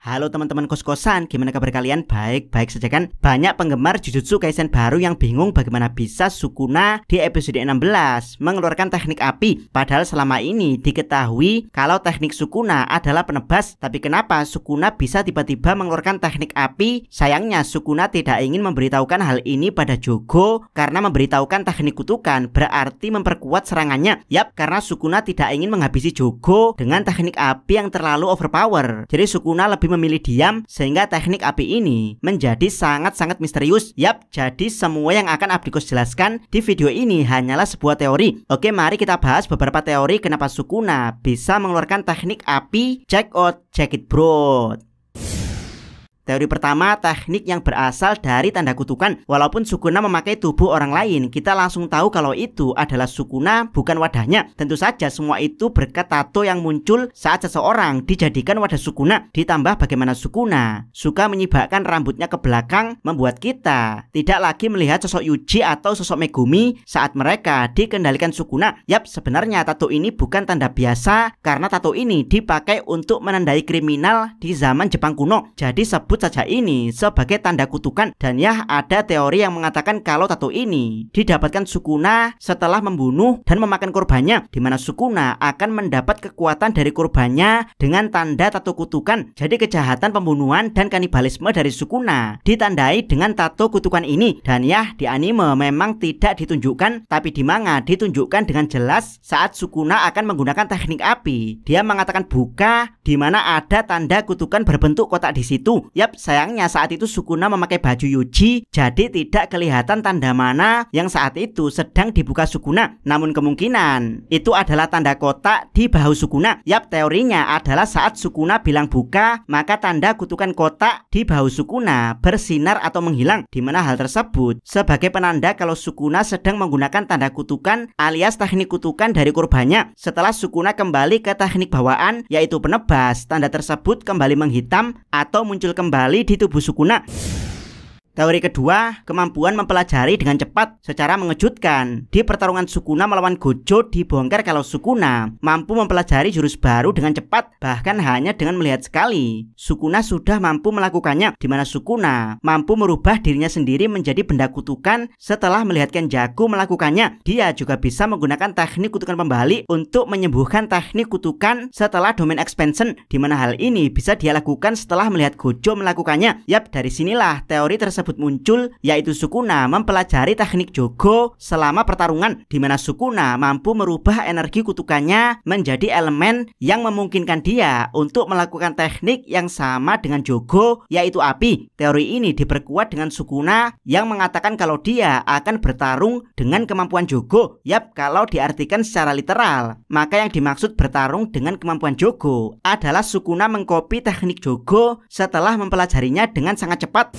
Halo teman-teman kos-kosan, gimana kabar kalian? Baik-baik saja kan? Banyak penggemar Jujutsu Kaisen baru yang bingung bagaimana bisa Sukuna di episode 16 mengeluarkan teknik api. Padahal selama ini diketahui kalau teknik Sukuna adalah penebas. Tapi kenapa Sukuna bisa tiba-tiba mengeluarkan teknik api? Sayangnya Sukuna tidak ingin memberitahukan hal ini pada Jogo, karena memberitahukan teknik kutukan berarti memperkuat serangannya. Yap, karena Sukuna tidak ingin menghabisi Jogo dengan teknik api yang terlalu overpower. Jadi Sukuna lebih memilih diam, sehingga teknik api ini menjadi sangat-sangat misterius. Yap, jadi semua yang akan Abdikos jelaskan di video ini hanyalah sebuah teori. Oke, mari kita bahas beberapa teori kenapa Sukuna bisa mengeluarkan teknik api. Check out, check it bro. Teori pertama, teknik yang berasal dari tanda kutukan. Walaupun Sukuna memakai tubuh orang lain, kita langsung tahu kalau itu adalah Sukuna, bukan wadahnya. Tentu saja semua itu berkat tato yang muncul saat seseorang dijadikan wadah Sukuna. Ditambah bagaimana Sukuna suka menyibakkan rambutnya ke belakang, membuat kita tidak lagi melihat sosok Yuji atau sosok Megumi saat mereka dikendalikan Sukuna. Yap, sebenarnya tato ini bukan tanda biasa, karena tato ini dipakai untuk menandai kriminal di zaman Jepang kuno. Jadi sebut saja ini sebagai tanda kutukan. Dan ya, ada teori yang mengatakan kalau tato ini didapatkan Sukuna setelah membunuh dan memakan korbannya, dimana Sukuna akan mendapat kekuatan dari korbannya dengan tanda tato kutukan. Jadi kejahatan pembunuhan dan kanibalisme dari Sukuna ditandai dengan tato kutukan ini. Dan ya, di anime memang tidak ditunjukkan, tapi di manga ditunjukkan dengan jelas saat Sukuna akan menggunakan teknik api. Dia mengatakan buka, dimana ada tanda kutukan berbentuk kotak di situ. Yap, sayangnya saat itu Sukuna memakai baju Yuji, jadi tidak kelihatan tanda mana yang saat itu sedang dibuka Sukuna. Namun kemungkinan itu adalah tanda kotak di bahu Sukuna. Yap, teorinya adalah saat Sukuna bilang buka, maka tanda kutukan kotak di bahu Sukuna bersinar atau menghilang, dimana hal tersebut sebagai penanda kalau Sukuna sedang menggunakan tanda kutukan alias teknik kutukan dari korbannya. Setelah Sukuna kembali ke teknik bawaan, yaitu penebas, tanda tersebut kembali menghitam atau muncul kembali di tubuh Sukuna. Teori kedua, kemampuan mempelajari dengan cepat secara mengejutkan. Di pertarungan Sukuna melawan Gojo dibongkar kalau Sukuna mampu mempelajari jurus baru dengan cepat, bahkan hanya dengan melihat sekali. Sukuna sudah mampu melakukannya, dimana Sukuna mampu merubah dirinya sendiri menjadi benda kutukan setelah melihat Kenjaku melakukannya. Dia juga bisa menggunakan teknik kutukan kembali untuk menyembuhkan teknik kutukan setelah domain expansion, dimana hal ini bisa dia lakukan setelah melihat Gojo melakukannya. Yap, dari sinilah teori tersebut muncul, yaitu Sukuna mempelajari teknik Jogo selama pertarungan, di mana Sukuna mampu merubah energi kutukannya menjadi elemen yang memungkinkan dia untuk melakukan teknik yang sama dengan Jogo, yaitu api. Teori ini diperkuat dengan Sukuna yang mengatakan kalau dia akan bertarung dengan kemampuan Jogo. Yap, kalau diartikan secara literal, maka yang dimaksud bertarung dengan kemampuan Jogo adalah Sukuna mengkopi teknik Jogo setelah mempelajarinya dengan sangat cepat.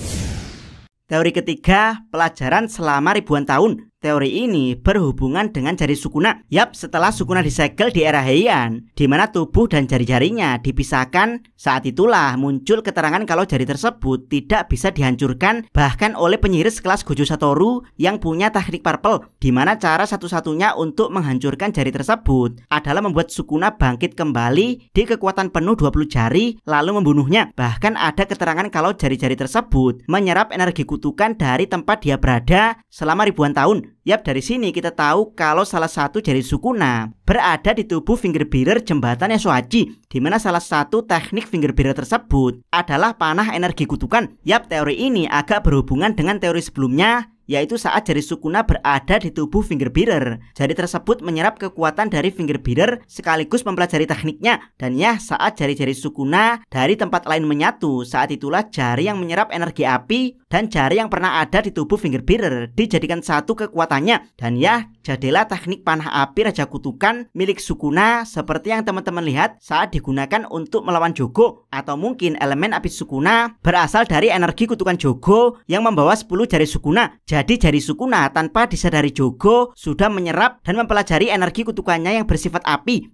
Teori ketiga, pelajaran selama ribuan tahun. Teori ini berhubungan dengan jari Sukuna. Yap, setelah Sukuna disegel di era Heian, di mana tubuh dan jari-jarinya dipisahkan, saat itulah muncul keterangan kalau jari tersebut tidak bisa dihancurkan bahkan oleh penyihir sekelas Gojo Satoru yang punya teknik purple, di mana cara satu-satunya untuk menghancurkan jari tersebut adalah membuat Sukuna bangkit kembali di kekuatan penuh 20 jari lalu membunuhnya. Bahkan ada keterangan kalau jari-jari tersebut menyerap energi kutukan dari tempat dia berada selama ribuan tahun. Yap, dari sini kita tahu kalau salah satu jari Sukuna berada di tubuh fingerbearer jembatan Yasuhachi, di mana salah satu teknik fingerbearer tersebut adalah panah energi kutukan. Yap, teori ini agak berhubungan dengan teori sebelumnya, yaitu saat jari Sukuna berada di tubuh fingerbearer, jari tersebut menyerap kekuatan dari fingerbearer sekaligus mempelajari tekniknya. Dan ya, saat jari-jari Sukuna dari tempat lain menyatu, saat itulah jari yang menyerap energi api dan jari yang pernah ada di tubuh fingerbearer dijadikan satu kekuatannya. Dan ya, jadilah teknik panah api Raja Kutukan milik Sukuna seperti yang teman-teman lihat saat digunakan untuk melawan Jogo. Atau mungkin elemen api Sukuna berasal dari energi kutukan Jogo yang membawa 10 jari Sukuna. Jadi jari Sukuna tanpa disadari Jogo sudah menyerap dan mempelajari energi kutukannya yang bersifat api.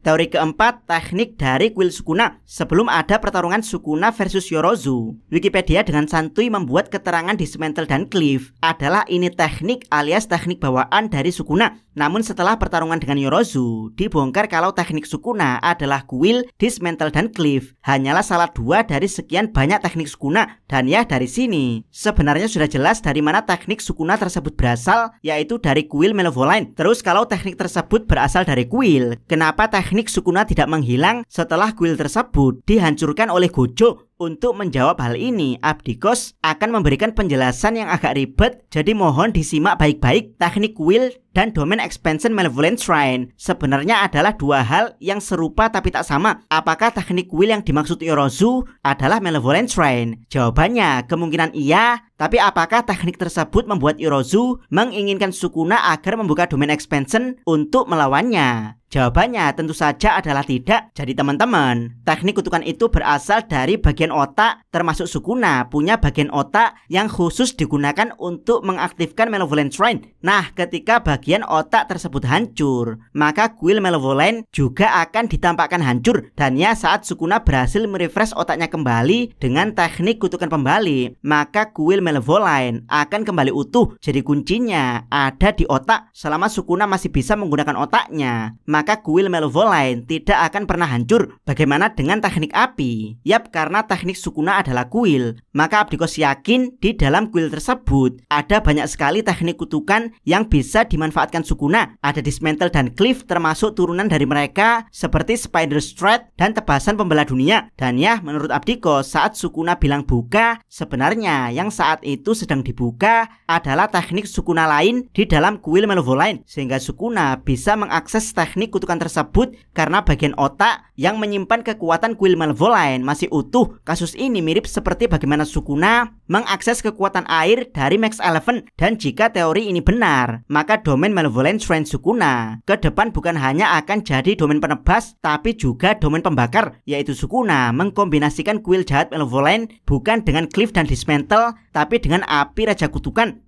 Teori keempat, teknik dari kuil Sukuna. Sebelum ada pertarungan Sukuna versus Yorozu, Wikipedia dengan santuy membuat keterangan Dismantle dan Cliff adalah ini teknik alias teknik bawaan dari Sukuna. Namun setelah pertarungan dengan Yorozu, dibongkar kalau teknik Sukuna adalah kuil, Dismantle dan Cliff hanyalah salah dua dari sekian banyak teknik Sukuna. Dan ya dari sini sebenarnya sudah jelas dari mana teknik Sukuna tersebut berasal, yaitu dari kuil Malevolent. Terus kalau teknik tersebut berasal dari kuil, kenapa teknik Sukuna tidak menghilang setelah kuil tersebut dihancurkan oleh Gojo? Untuk menjawab hal ini, Abdikos akan memberikan penjelasan yang agak ribet, jadi mohon disimak baik-baik. Teknik kuil dan domain expansion Malevolent Shrine sebenarnya adalah dua hal yang serupa tapi tak sama. Apakah teknik kuil yang dimaksud Yorozu adalah Malevolent Shrine? Jawabannya kemungkinan iya. Tapi apakah teknik tersebut membuat Yorozu menginginkan Sukuna agar membuka domain expansion untuk melawannya? Jawabannya tentu saja adalah tidak. Jadi teman-teman, teknik kutukan itu berasal dari bagian otak, termasuk Sukuna punya bagian otak yang khusus digunakan untuk mengaktifkan Malevolent Shrine. Nah, ketika bagian otak tersebut hancur, maka kuil Malevolent juga akan ditampakkan hancur. Dan ya, saat Sukuna berhasil merefresh otaknya kembali dengan teknik kutukan pembali, maka kuil Malevolent akan kembali utuh. Jadi kuncinya ada di otak. Selama Sukuna masih bisa menggunakan otaknya, maka kuil Malevolent tidak akan pernah hancur. Bagaimana dengan teknik api? Yap, karena teknik Sukuna adalah kuil, maka Abdikos yakin di dalam kuil tersebut ada banyak sekali teknik kutukan yang bisa dimanfaatkan Sukuna. Ada Dismantle dan Cliff termasuk turunan dari mereka seperti Spider Strat dan tebasan pembela dunia. Dan ya, menurut Abdikos saat Sukuna bilang buka, sebenarnya yang saat itu sedang dibuka adalah teknik Sukuna lain di dalam kuil Malevolent, sehingga Sukuna bisa mengakses teknik kutukan tersebut karena bagian otak yang menyimpan kekuatan kuil Malevolent masih utuh. Kasus ini mirip seperti bagaimana Sukuna mengakses kekuatan air dari Max 11. Dan jika teori ini benar, maka domain Malevolent Shrine Sukuna ke depan bukan hanya akan jadi domain penebas, tapi juga domain pembakar, yaitu Sukuna mengkombinasikan kuil jahat Malevolent bukan dengan Cliff dan Dismantle, tapi dengan api Raja Kutukan.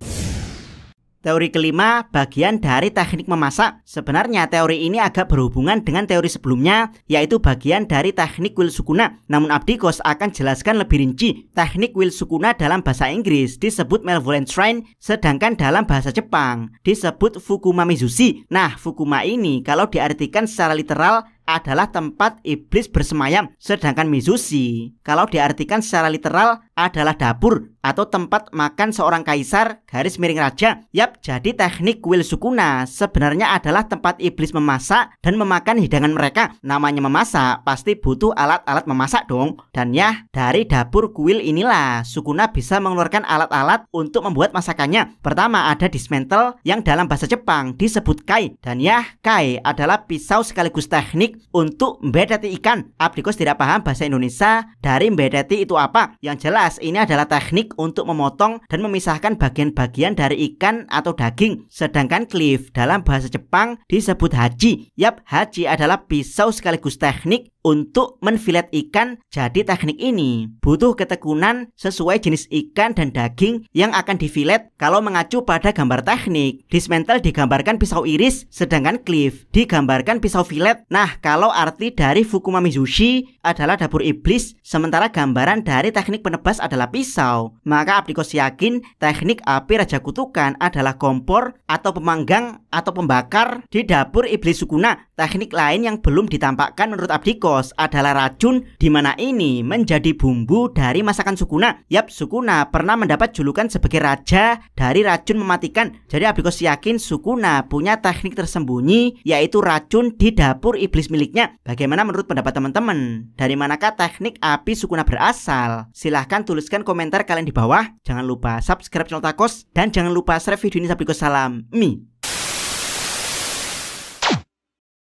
Teori kelima, bagian dari teknik memasak. Sebenarnya teori ini agak berhubungan dengan teori sebelumnya, yaitu bagian dari teknik kuil Sukuna. Namun Abdikos akan jelaskan lebih rinci. Teknik kuil Sukuna dalam bahasa Inggris disebut Malevolent Shrine, sedangkan dalam bahasa Jepang disebut Fukuma Mizushi. Nah, Fukuma ini kalau diartikan secara literal adalah tempat iblis bersemayam, sedangkan Mizushi kalau diartikan secara literal adalah dapur atau tempat makan seorang kaisar garis miring raja. Yap, jadi teknik kuil Sukuna sebenarnya adalah tempat iblis memasak dan memakan hidangan mereka. Namanya memasak pasti butuh alat-alat memasak dong. Dan ya, dari dapur kuil inilah Sukuna bisa mengeluarkan alat-alat untuk membuat masakannya. Pertama ada Dismantle yang dalam bahasa Jepang disebut Kai. Dan ya, Kai adalah pisau sekaligus teknik untuk membedeti ikan. Abdikos tidak paham bahasa Indonesia dari membedeti itu apa. Yang jelas ini adalah teknik untuk memotong dan memisahkan bagian-bagian dari ikan atau daging. Sedangkan Cliff dalam bahasa Jepang disebut Haji. Yap, Haji adalah pisau sekaligus teknik untuk menfilet ikan. Jadi teknik ini butuh ketekunan sesuai jenis ikan dan daging yang akan difilet. Kalau mengacu pada gambar teknik, Dismantle digambarkan pisau iris, sedangkan Cliff digambarkan pisau filet. Nah, kalau arti dari Fukuma Mizushi adalah dapur iblis, sementara gambaran dari teknik penebas adalah pisau, maka Abdikos yakin teknik api Raja Kutukan adalah kompor atau pemanggang atau pembakar di dapur iblis Sukuna. Teknik lain yang belum ditampakkan menurut Abdikos adalah racun, di mana ini menjadi bumbu dari masakan Sukuna. Yap, Sukuna pernah mendapat julukan sebagai raja dari racun mematikan. Jadi Abdikos yakin Sukuna punya teknik tersembunyi, yaitu racun di dapur iblis miliknya. Bagaimana menurut pendapat teman-teman? Dari manakah teknik api Sukuna berasal? Silahkan tuliskan komentar kalian di bawah. Jangan lupa subscribe channel Takos dan jangan lupa share video ini sampai ke salam. Mi.